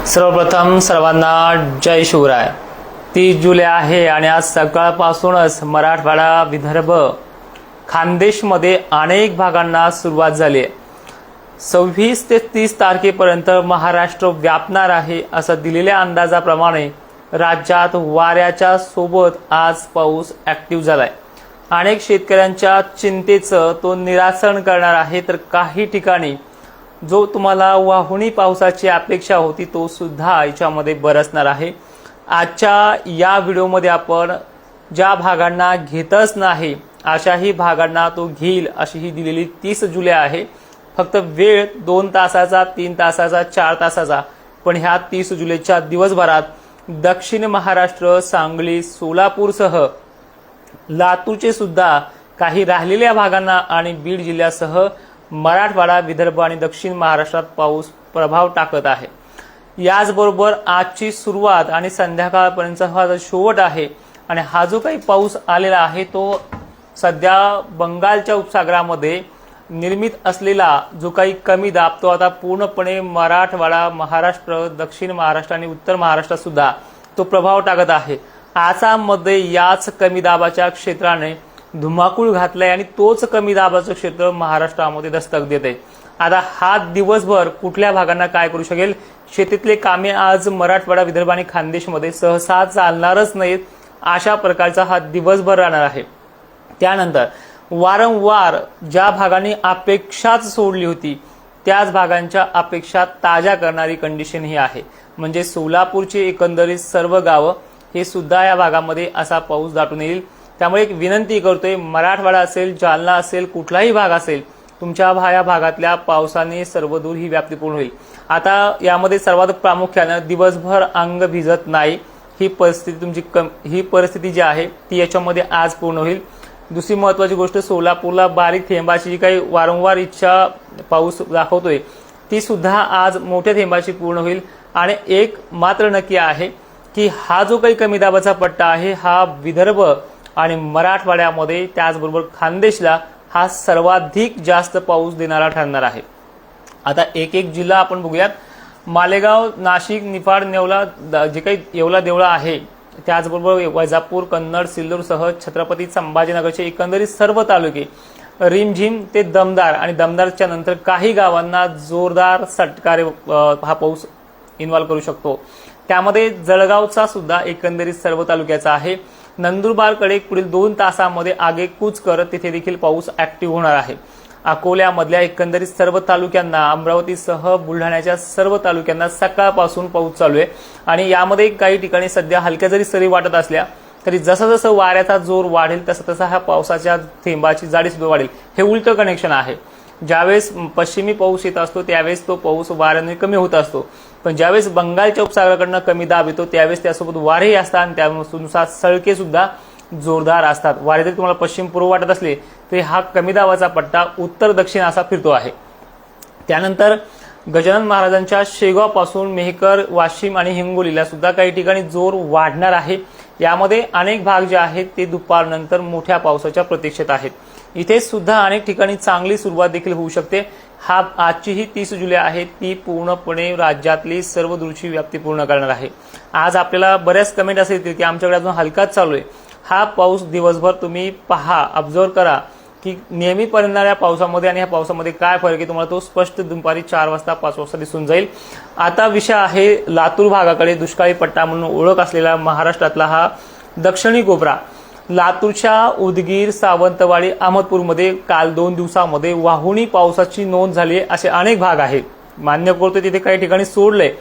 सर्वप्रथम सर्वांना जय शिवराय। 30 जुलै आहे आणि आज सकाळपासूनच मराठवाडा, विदर्भ, खानदेशमध्ये अनेक भागांना सुरुवात झाली आहे। 26 ते 30 तारखेपर्यंत महाराष्ट्र व्यापणार आहे असं दिलेल्या अंदाजाप्रमाणे राज्यात वाऱ्याच्या सोबत आज पाऊस ऍक्टिव्ह झालाय। अनेक शेतकऱ्यांच्या चिंतेचं तो निरासन करणार आहे, तर काही ठिकाणी जो तुम्हाला वाहुणी पावसाची अपेक्षा होती तो सुद्धा याच्यामध्ये बरसणार आहे। आजच्या या व्हिडिओमध्ये आपण ज्या भागांना घेतच नाही अशाही भागांना तो घेईल अशी ही दिलेली 30 जुलै आहे। फक्त वेळ 2 तासाचा, 3 तासाचा, 4 तासाचा, पण ह्या 30 जुलैच्या दिवसभरात दक्षिण महाराष्ट्र, सांगली, सोलापूरसह लातूरचे सुद्धा काही राहिलेल्या भागांना आणि बीड जिल्ह्यासह मराठवाडा, विदर्भ आणि दक्षिण महाराष्ट्रात पाऊस प्रभाव टाकत आहे। याचबरोबर आजची सुरुवात आणि संध्याकाळपर्यंतचा हा शेवट आहे आणि हा जो काही पाऊस आलेला आहे तो सध्या बंगालच्या उपसागरामध्ये निर्मित असलेला जो काही कमी दाब तो आता पूर्णपणे मराठवाडा, महाराष्ट्र, दक्षिण महाराष्ट्र आणि उत्तर महाराष्ट्रात सुद्धा तो प्रभाव टाकत आहे। आसाममध्ये याच कमी दाबाच्या क्षेत्राने धुमाकूळ घातलाय आणि तोच कमी दाबाचं क्षेत्र महाराष्ट्रामध्ये दस्तक देत आहे। आता हा दिवसभर कुठल्या भागांना काय करू शकेल, शेतीतले कामे आज मराठवाडा, विदर्भ आणि खानदेशमध्ये सहसा चालणारच नाहीत अशा प्रकारचा हा दिवसभर राहणार आहे। त्यानंतर वारंवार ज्या भागांनी अपेक्षाच सोडली होती त्याच भागांच्या अपेक्षा ताज्या करणारी कंडिशन ही आहे। म्हणजे सोलापूरची एकंदरीत सर्व गावं हे सुद्धा या भागामध्ये असा पाऊस दाटून येईल। त्यामुळे एक विनंती करतोय, मराठवाडा असेल, जालना असेल, कुठलाही भाग असेल, तुमच्या या भागातल्या पावसाने सर्वदूर ही व्याप्ती पूर्ण होईल। आता यामध्ये सर्वात प्रामुख्यानं दिवसभर अंग भिजत नाही ही परिस्थिती ही परिस्थिती जी आहे ती याच्यामध्ये आज पूर्ण होईल। दुसरी महत्वाची गोष्ट, सोलापूरला बारीक थेंबाची जी काही वारंवार इच्छा पाऊस दाखवतोय ती सुद्धा आज मोठ्या थेंबाची पूर्ण होईल। आणि एक मात्र नक्की आहे की हा जो काही कमी दाबाचा पट्टा आहे हा विदर्भ आणि मराठवाड्यामध्ये त्याचबरोबर खानदेशला हा सर्वाधिक जास्त पाऊस देणारा ठरणार आहे। आता एक एक जिल्हा आपण बघूयात। मालेगाव, नाशिक, निफाड, नेवला, जे काही येवला देवळा आहे, त्याचबरोबर वैजापूर, कन्नड, सिल्लोडसह छत्रपती संभाजीनगरचे एकंदरीत सर्व तालुके रिमझिम ते दमदार आणि दमदारच्या नंतर काही गावांना जोरदार सटकारे हा पाऊस इन्व्हॉल्व करू शकतो। त्यामध्ये जळगावचा सुद्धा एकंदरीत सर्व तालुक्याचा आहे। नंदुरबारकडे पुढील 2 तासांमध्ये आगेकूच करत तिथे देखील पाऊस ऍक्टिव्ह होणार आहे। अकोल्यामधल्या एकंदरीत सर्व तालुक्यांना, अमरावतीसह बुलढाण्याच्या सर्व तालुक्यांना सकाळपासून पाऊस चालू आहे आणि यामध्ये काही ठिकाणी सध्या हलक्या जरी सरी वाटत असल्या तरी जसं जसं वाऱ्याचा जोर वाढेल तसं तसं हा पावसाच्या थेंबाची जाडी सुद्धा वाढेल। हे उलटं कनेक्शन आहे। ज्यावेळेस पश्चिमी पाऊस येत असतो त्यावेळेस तो पाऊस वाऱ्याने कमी होत असतो, पण ज्यावेळेस बंगालच्या उपसागराकडनं कमी दाब येतो त्यावेळेस त्यासोबत वारेही असतात आणि त्यानुसार सळके सुद्धा जोरदार असतात। वारे जरी तुम्हाला पश्चिम पूर्व वाटत असले तरी हा कमी दाबाचा पट्टा उत्तर दक्षिण असा फिरतो आहे। त्यानंतर गजानन महाराजांच्या शेगाव पासून मेहकर, वाशिम आणि हिंगोलीला सुद्धा काही ठिकाणी जोर वाढणार आहे। यामध्ये अनेक भाग जे आहेत ते दुपारनंतर मोठ्या पावसाच्या प्रतीक्षेत आहेत। इथे सुद्धा अनेक ठिकाणी चांगली सुरुवात देखील होऊ शकते। हा आजची ही 30 जुलै आहे ती पूर्णपणे राज्यातली सर्व दूरची व्याप्ती पूर्ण करणार आहे। आज आपल्याला बऱ्याच कमेंट असे येतील की आमच्याकडे अजून हलकाच चालू आहे। हा पाऊस दिवसभर तुम्ही पहा, ऑब्झर्व करा की नेहमी पडणाऱ्या पावसामध्ये आणि ह्या पावसामध्ये काय फरक आहे, तुम्हाला तो स्पष्ट दुपारी 4 वाजता 5 वाजता दिसून जाईल। आता विषय आहे लातूर भागाकडे, दुष्काळी पट्टा म्हणून ओळख असलेला महाराष्ट्रातला हा दक्षिणी कोपरा। लातूरच्या उदगीर, सावंतवाडी, अहमदपूरमध्ये काल 2 दिवसामध्ये वाहुणी पावसाची नोंद झाली असे अनेक भाग आहेत। मान्य करतोय तिथे काही ठिकाणी सोडलंय,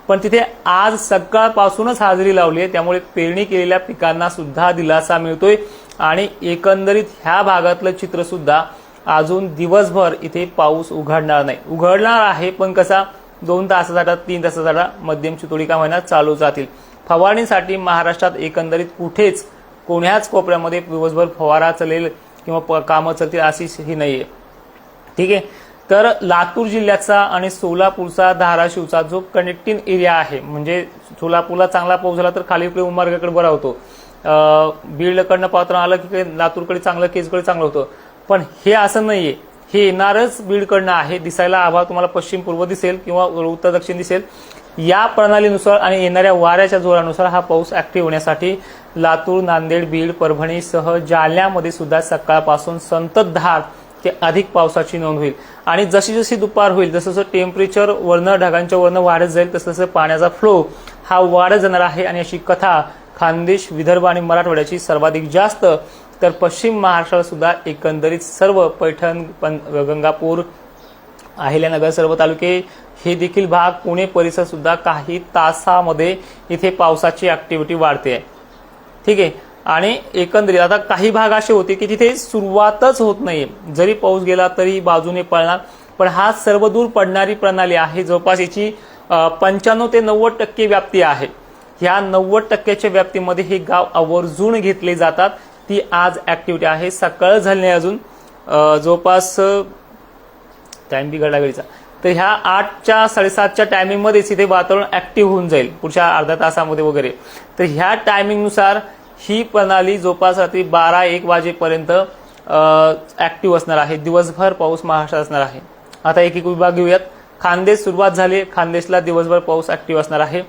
पण तिथे आज सकाळपासूनच हाजरी लावली आहे। त्यामुळे पेरणी केलेल्या पिकांना सुद्धा दिलासा मिळतोय आणि एकंदरीत ह्या भागातलं चित्र सुद्धा अजून दिवसभर इथे पाऊस उघडणार नाही। उघडणार आहे पण कसा, 2 तासाचा, 3 तासाचा मध्यम चितोडी महिना चालू जातील। फवारणीसाठी महाराष्ट्रात एकंदरीत कुठेच कोण्याच कोपऱ्यामध्ये दिवसभर फवारा चालेल किंवा कामं चालतील अशी ही नाहीये। ठीक आहे, तर लातूर जिल्ह्याचा आणि सोलापूरचा, धाराशिवचा जो कनेक्टिंग एरिया आहे, म्हणजे सोलापूरला चांगला पाऊस झाला तर खाली इकडे उमरगाकडे बरा होतो, बीडकडनं पात्र आलं की लातूरकडे चांगलं, केजकडे चांगलं होतं, पण हे असं नाहीये। हे येणारच बीडकडनं आहे। दिसायला आभाळ तुम्हाला पश्चिम पूर्व दिसेल किंवा उत्तर दक्षिण दिसेल, या प्रणालीनुसार आणि येणाऱ्या वाऱ्याच्या जोरानुसार हा पाऊस ऍक्टिव्ह होण्यासाठी लातूर, नांदेड, बीड, परभणीसह जालन्यामध्ये सुद्धा सकाळपासून संततधार ते अधिक पावसाची नोंद होईल. आणि जशी जशी दुपार होईल, जसं जसं टेम्परेचर वरनं ढगांच्या वरनं वाढत जाईल, तसं तसं पाण्याचा फ्लो हा वाढत जाणार आहे. आणि अशी कथा खानदेश, विदर्भ आणि मराठवाड्याची सर्वाधिक जास्त, तर पश्चिम महाराष्ट्रात सुद्धा एकंदरीत सर्व पैठण, गंगापूर, अहिल्यानगर सर्व तालुके हे देखील भाग, पुणे परिसर सुद्धा काही तासामध्ये इथे पावसाची ऍक्टिव्हिटी वाढते आहे. ठीक आहे. आणि एकंदरीत आता काही भाग असे होते की तिथे सुरुवातच होत नाहीये, जरी पाऊस गेला तरी बाजूने पळणार. पण हा सर्वदूर पडणारी प्रणाली आहे. जवळपास याची 95 ते 90% व्याप्ती आहे. ह्या 90%च्या व्याप्तीमध्ये हे गाव आवर्जून घेतले जातात. ती आज ऍक्टिव्हिटी आहे. सकाळ झाली नाही अजून, जवळपास टाइम बिघडला वेळीचा, तर ह्या 8च्या 7:30च्या टायमिंगमध्येच इथे वातावरण ऍक्टिव्ह होऊन जाईल पुढच्या अर्ध्या तासामध्ये वगैरे. तर ह्या टायमिंगनुसार ही प्रणाली जवळपास रात्री 12-1 वाजेपर्यंत ऍक्टिव्ह असणार आहे. दिवसभर पाऊस महाराष्ट्रात असणार आहे. आता एक एक विभाग घेऊयात. खानदेश सुरुवात झाली. खानदेशला दिवसभर पाऊस ऍक्टिव्ह असणार आहे.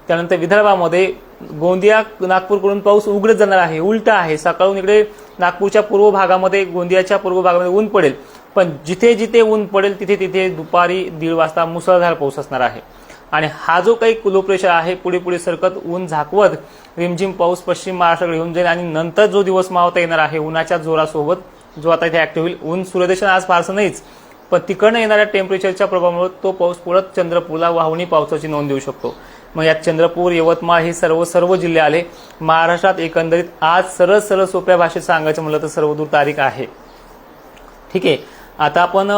त्यानंतर विदर्भामध्ये गोंदिया, नागपूरकडून पाऊस उघडत जाणार आहे. उलटा आहे, सकाळून इकडे नागपूरच्या पूर्व भागामध्ये, गोंदियाच्या पूर्व भागामध्ये ऊन पडेल. पण जिथे जिथे ऊन पडेल तिथे तिथे दुपारी 1:30 वाजता मुसळधार पाऊस असणार आहे. आणि हा जो काही लो प्रेशर आहे पुढे पुढे सरकत ऊन झाकवत रिमझिम पाऊस पश्चिम महाराष्ट्राकडे येऊन जाईल. आणि नंतर जो दिवस मावता येणार आहे उन्हाच्या जोरासोबत, जो आता इथे ऍक्टिव्ह होईल. ऊन सूर्यदर्शन आज फारसं नाहीच, पण तिकडनं येणाऱ्या टेम्परेचरच्या प्रभावामुळे तो पाऊस पुढे चंद्रपूरला वाहुणी पावसाची नोंद देऊ शकतो. मग यात चंद्रपूर, यवतमाळ हे सर्व जिल्हे आले. महाराष्ट्रात एकंदरीत आज सरळ सोप्या भाषेत सांगायचं म्हटलं तर सर्वदूर तारीख आहे. ठीक आहे. आता आपण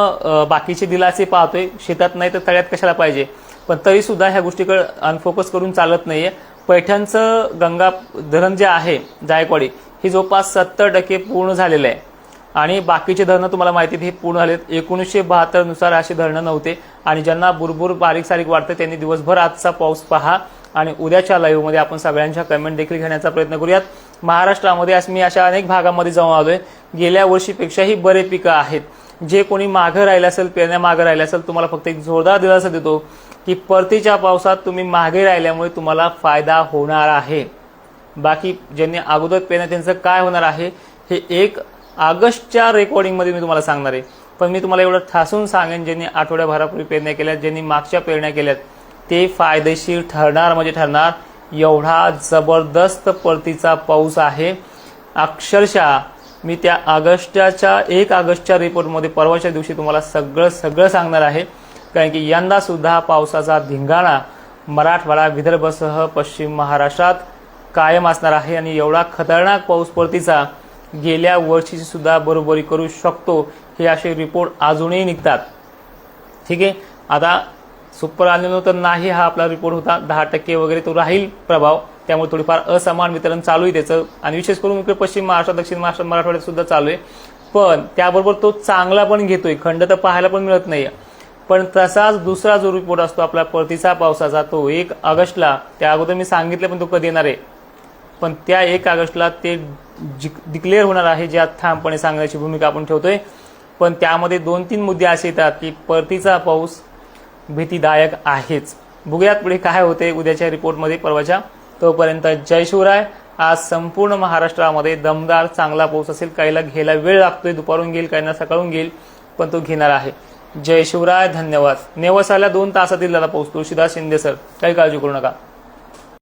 बाकीचे दिलासे पाहतोय. शेतात नाही तर तळ्यात कशाला पाहिजे, पण तरी सुद्धा ह्या गोष्टीकडे अनफोकस करून चालत नाहीये. पैठणचं गंगा धरण जे आहे जायकवाडी, हे जवळपास 70% पूर्ण झालेलं आहे. आणि बाकीचे धरणं तुम्हाला माहिती हे पूर्ण झालेत. 1972 नुसार असे धरणं नव्हते. आणि ज्यांना बुरबुर बारीक सारीक वाटतं त्यांनी दिवसभर आजचा पाऊस पहा. आणि उद्याच्या लाईव्ह मध्ये आपण सगळ्यांच्या कमेंट देखील घेण्याचा प्रयत्न करूयात. महाराष्ट्रामध्ये मी अशा अनेक भागामध्ये जाऊन आलोय. गेल्या वर्षीपेक्षाही बरे पिकं आहेत. जे कोणी मागं राहिलं असेल, पेरण्या मागं राहिल्या असेल, तुम्हाला फक्त एक जोरदार दिलासा देतो की परतीच्या पावसात तुम्ही मागे राहिल्यामुळे तुम्हाला फायदा होणार आहे. बाकी ज्यांनी अगोदर पेरण्या त्यांचं काय होणार आहे हे 1 ऑगस्टच्या रेकॉर्डिंगमध्ये मी तुम्हाला सांगणार आहे. पण मी तुम्हाला एवढं ठासून सांगेन, ज्यांनी आठवड्याभरापूर्वी पेरण्या केल्यात, ज्यांनी मागच्या पेरण्या केल्यात, ते फायदेशीर ठरणार म्हणजे ठरणार. एवढा जबरदस्त परतीचा पाऊस आहे. अक्षरशः मी त्या 1 ऑगस्टच्या रिपोर्टमध्ये परवाच्या दिवशी तुम्हाला सगळं सांगणार आहे. कारण की यंदा सुद्धा पावसाचा धिंगाणा मराठवाडा, विदर्भासह पश्चिम महाराष्ट्रात कायम असणार आहे. आणि एवढा खतरनाक पाऊस परतीचा गेल्या वर्षीची सुद्धा बरोबरी करू शकतो, हे असे रिपोर्ट अजूनही निघतात. ठीक आहे. आता सुपर अल्निनो तर नाही, हा आपला रिपोर्ट होता. 10% वगैरे तो राहील प्रभाव, त्यामुळे थोडीफार असमान वितरण चालू आहे त्याचं. आणि विशेष करून इकडे पश्चिम महाराष्ट्र, दक्षिण महाराष्ट्र, मराठवाड्यात सुद्धा चालू आहे. पण त्याबरोबर तो चांगला पण घेतोय, खंड तर पाहायला पण मिळत नाही. पण तसाच दुसरा जो रिपोर्ट असतो आपला परतीचा पावसाचा, तो 1 ऑगस्टला, त्या अगोदर मी सांगितलं पण तो कधी येणार आहे, पण त्या 1 ऑगस्टला ते डिक्लेअर होणार आहे, जे आज ठामपणे सांगण्याची भूमिका आपण ठेवतोय. पण त्यामध्ये 2-3 मुद्दे असे येतात की परतीचा पाऊस भीतीदायक आहेच. बघूयात पुढे काय होते उद्याच्या रिपोर्टमध्ये, परवाच्या. तोपर्यंत जय शिवराय. आज संपूर्ण महाराष्ट्रामध्ये दमदार चांगला पाऊस असेल. काहीला घ्यायला वेळ लागतोय, दुपारून घेईल, काहींना सकाळून घेईल, पण तो घेणार आहे. जय शिवराय. धन्यवाद. नेवासाला 2 तासातील झाला पाऊस. तुळशीदास शिंदे सर, काही काळजी करू नका.